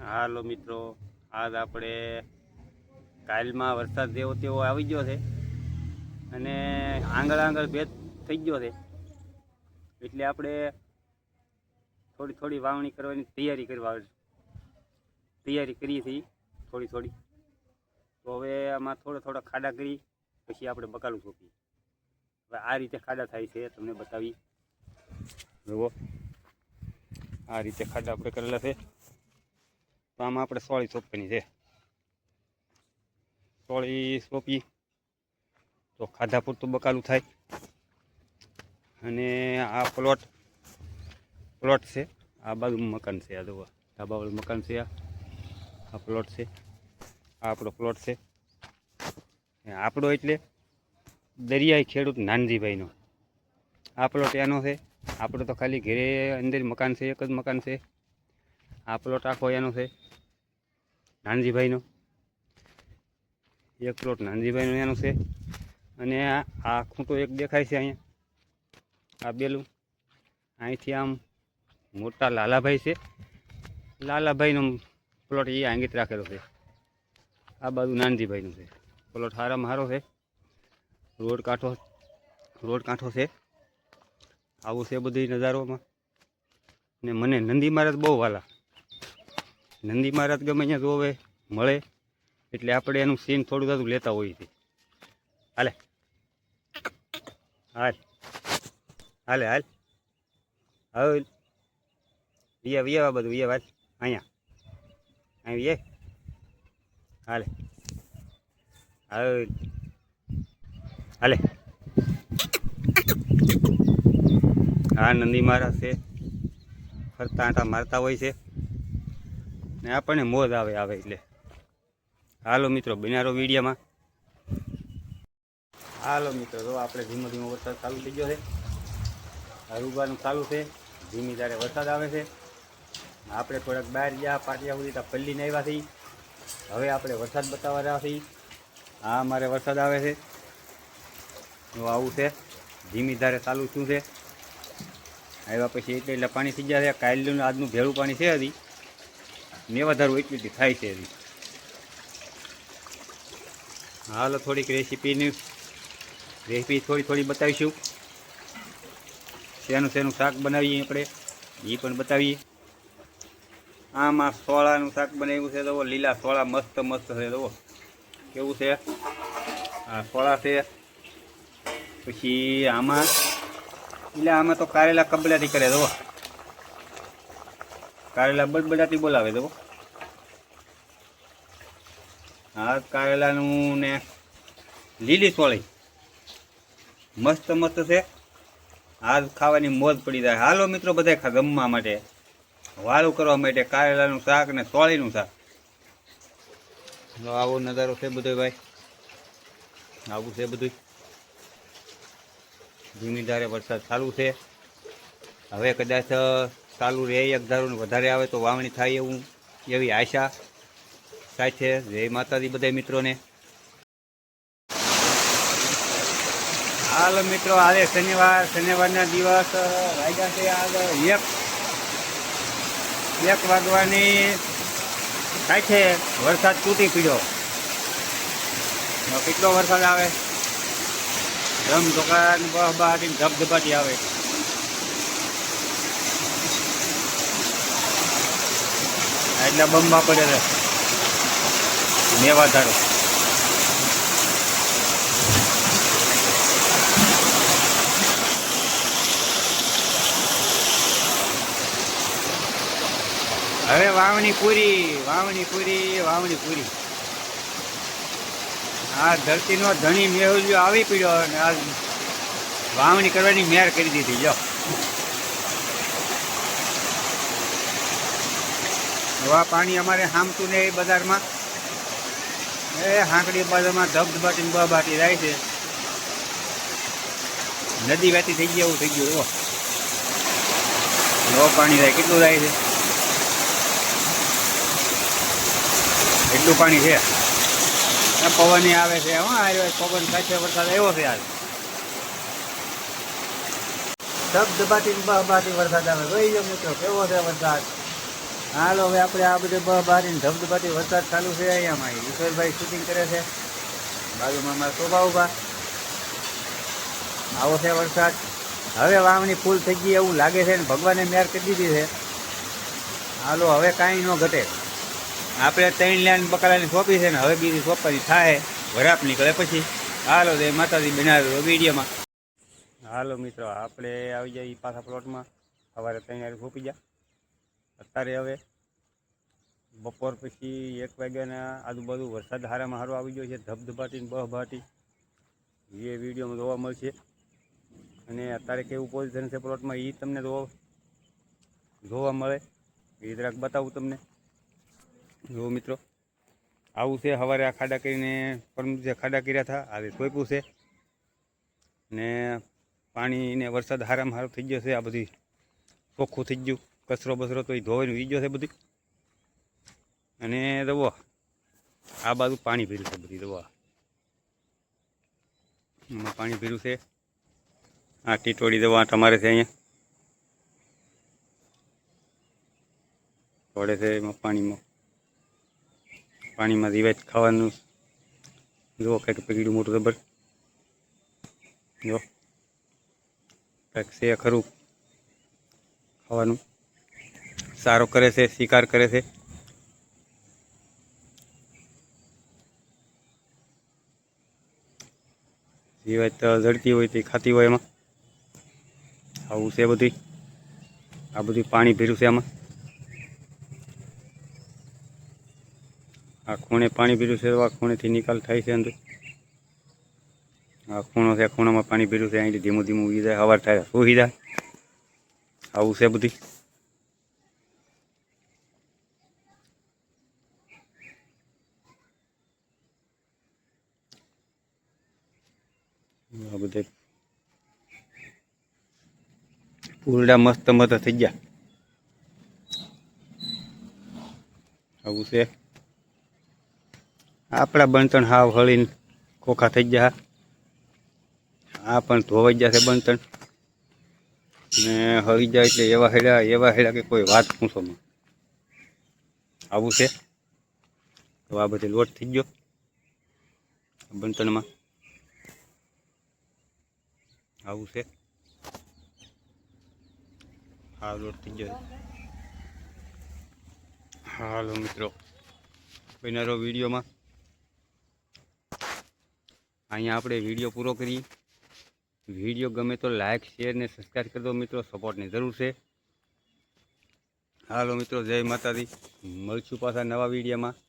હાલો મિત્રો, આજ આપણે કાલમાં વરસાદ જેવો તેવો આવી ગયો છે અને આંગળ ભેદ થઈ ગયો છે. એટલે આપણે થોડી થોડી વાવણી કરવાની તૈયારી કરીએ છીએ થોડી. તો હવે આમાં થોડા ખાડા કરી પછી આપણે બકાલું છોપીએ. હવે આ રીતે ખાડા થાય છે, તમને બતાવી જુઓ. આ રીતે ખાડા આપણે કરેલા છે. તો આમાં આપણે સોળી સોંપવાની છે. સોળી સોંપી તો ખાધા પૂરતું બકાલું થાય. અને આ પ્લોટ છે. આ બાજુ મકાન છે. આ જુઓ, ધાબાવાળું મકાન છે. આ પ્લોટ છે. આ આપણો પ્લોટ છે. આપણો એટલે દરિયાઈ ખેડૂત નાનજીભાઈનો આ પ્લોટ એનો છે. આપણો તો ખાલી ઘેરે અંદર મકાન છે, એક જ મકાન છે. આ પ્લોટ આખો એનો છે, નાનજીભાઈનો. એક પ્લોટ નાનજીભાઈનો એનો છે. અને આ ખૂંટો એક દેખાય છે અહીંયા, આ બેલું. અહીંથી આમ મોટા લાલાભાઈ છે, લાલાભાઈનો પ્લોટ એ આંગીત રાખેલો છે. આ બાજુ નાનજીભાઈનું છે. પ્લોટ સારામાં સારો છે. રોડ કાંઠો છે. આવું છે બધી નજારોમાં. ને મને નંદી મહારાજ બહુ વાલા. નંદી મહારાજ ગમે અહીંયા જોવે મળે એટલે આપણે એનું સીન થોડું થોડું લેતા હોઈએ છીએ. હાલે હવે વિયા બધું વિયા વાત અહીંયા વિયે હાલે આ નંદી મહારાજ છે, ફરતા આંટા મારતા હોય છે ને આપણને મોજ આવે એટલે. હાલો મિત્રો, બનારો વિડીયોમાં. હાલો મિત્રો, જો આપણે ધીમો વરસાદ ચાલુ થઈ ગયો છે. હરુબાનું ચાલુ છે. ધીમી ધારે વરસાદ આવે છે. આપણે થોડાક બહાર ગયા પાટિયા સુધી ત્યાં પલ્લીને આવ્યા છીએ. હવે આપણે વરસાદ બતાવવા રહ્યા છીએ. હા, અમારે વરસાદ આવે છે. આવું છે, ધીમી ધારે ચાલુ શું છે. આવ્યા પછી એટલે પાણી થઈ ગયા છે. કાલનું આજનું ભેળું પાણી છે. હજી ને વધારું એટલી થાય છે. હજી હાલો, થોડીક રેસીપી થોડી બતાવીશું. શેનું શાક બનાવીએ આપણે એ પણ બતાવીએ. આમાં સોળાનું શાક બનાવ્યું છે. જુઓ, લીલા સોળા મસ્ત છે. જુઓ કેવું છે. આ સોળા છે. પછી આમાં તો કારેલા કબલાથી કરે. જુઓ, કારેલા બડબડાથી બોલાવે. જુઓ, હા, કારેલાનું ને લીલી સોળી મસ્ત છે. આજ ખાવાની મોજ પડી જાય. હાલો મિત્રો, બધા જમવા માટે વાળું કરવા માટે કારેલાનું શાક ને સોળીનું શાક. આવો નજારો છે બધો ભાઈ. આવું છે બધું. ધીમી ધારે વરસાદ ચાલુ છે. હવે કદાચ ચાલુ રહે, એક ધારું વધારે આવે તો વાવણી થાય એવી આશા સાથે. જય માતાજી બધા મિત્રોને. હાલ મિત્રો, આજે શનિવારના દિવસ વાગ્યા છે આજ 1 વાગવાની થાય છે. વરસાદ તૂટી પડ્યો. કેટલો વરસાદ આવે, ધમધોકાટ બહાટી ધબધબાટી આવે. એટલે બંબા પડે છે મેવાધારો. હવે વાવણી પૂરી. આ ધરતીનો ધણી મેહુલિયો આવી પડ્યો અને આ વાવણી કરવાની મેર કરી દીધી. જો આ પાણી અમારે હામતું ને એ બજારમાં હાંકડી બાજુમાં ધબધબાટી બહાટી જાય છે. નદી વહેતી થઈ ગઈ એવું થઈ ગયું. જો પાણી જાય, કેટલું જાય છે. એટલું પાણી છે. પવન આવે છે. પવન સાથે વરસાદ આવ્યો છે. આજ ધબધબાટી બહાટી વરસાદ આવે. જોઈ લો મિત્રો, કેવો છે વરસાદ. હાલો હવે આપણે આ બધે બહારી ધબધબાટી વરસાદ ચાલુ છે અહીંયામાં ઈશ્વરભાઈ શૂટિંગ કરે છે બાજુમાં મારા શોભા ઉભા આવો છે વરસાદ હવે વાવણી ફૂલ થઈ ગઈ એવું લાગે છે ને ભગવાને મેર કરી દીધી છે હાલો હવે કાંઈ ન ઘટે આપણે 3 લાઈન બકાલાની સોંપી છે ને હવે બીજી સોંપવાની થાય વરાપ નીકળે પછી હાલો દે માતાજી બનાવ્યો વિડીયોમાં હાલો મિત્રો આપણે આવી જાય પાછા પ્લોટમાં સવારે 3 લાઈન સોંપી ગયા અત્યારે હવે બપોર પછી 1 વાગ્યાના આજુબાજુ વરસાદ હારામાં હારો આવી ગયો છે ધબધબાટી બહબાટી એ વિડીયોમાં જોવા મળશે અને અત્યારે કેવું પોઝિશન છે પ્લોટમાં એ તમને જોવા મળે એ જરાક બતાવું તમને જો મિત્રો આવું છે સવારે આ ખાડા કરીને પરમ જે ખાડા કર્યા હતા આજે સોંપ્યું છે ને પાણીને વરસાદ હારામાં હારો થઈ ગયો છે આ બધી ચોખ્ખું થઈ ગયું કચરો બસરો તો એ ધોઈને વીજો છે બધી અને જુઓ આ બાજુ પાણી ભર્યું છે બધી જુઓ એમાં પાણી ભર્યું છે આ ટીટોળી દવા તમારે છે અહીંયા થોડે છે એમાં પાણીમાં દિવાજ ખાવાનું જુઓ કંઈક પકડ્યું મોટું જબર જો કંઈક છે ખરું ખાવાનું સારો કરે છે શિકાર કરે છે દિવાજ તો જડતી હોય તે ખાતી હોય એમાં આવું છે બધું આ બધું પાણી ભર્યું છે આમાં આ ખૂણે પાણી ભર્યું છે તો આ ખૂણેથી નિકાલ થાય છે અંદર આ ખૂણો છે ખૂણામાં પાણી ભર્યું છે અહીંથી ધીમું ધીમું ઉગી જાય હવાર થાય સુઈ જાય આવું છે બધું આ બધે ફૂલડા મસ્ત મસ્ત થઈ ગયા આવું છે આપણા બણતણ હાવ હળીને ખોખા થઈ ગયા આ પણ ધોવાઈ ગયા છે બણતણ ને હળી જાય એટલે એવા હેડા કે કોઈ વાત પૂછોમાં આવું છે તો આ બધે લોટ થઈ ગયો બણતણમાં આવું છે હા લોટ થઈ ગયો હાલો મિત્રો બન્યા વિડીયોમાં અહીંયા આપણે વિડીયો પૂરો કરીએ વિડીયો ગમે તો લાઈક શેર ને સબસ્ક્રાઈબ કરી દો મિત્રો સપોર્ટની જરૂર છે હાલો મિત્રો જય માતાજી મળશું પાછા નવા વિડીયોમાં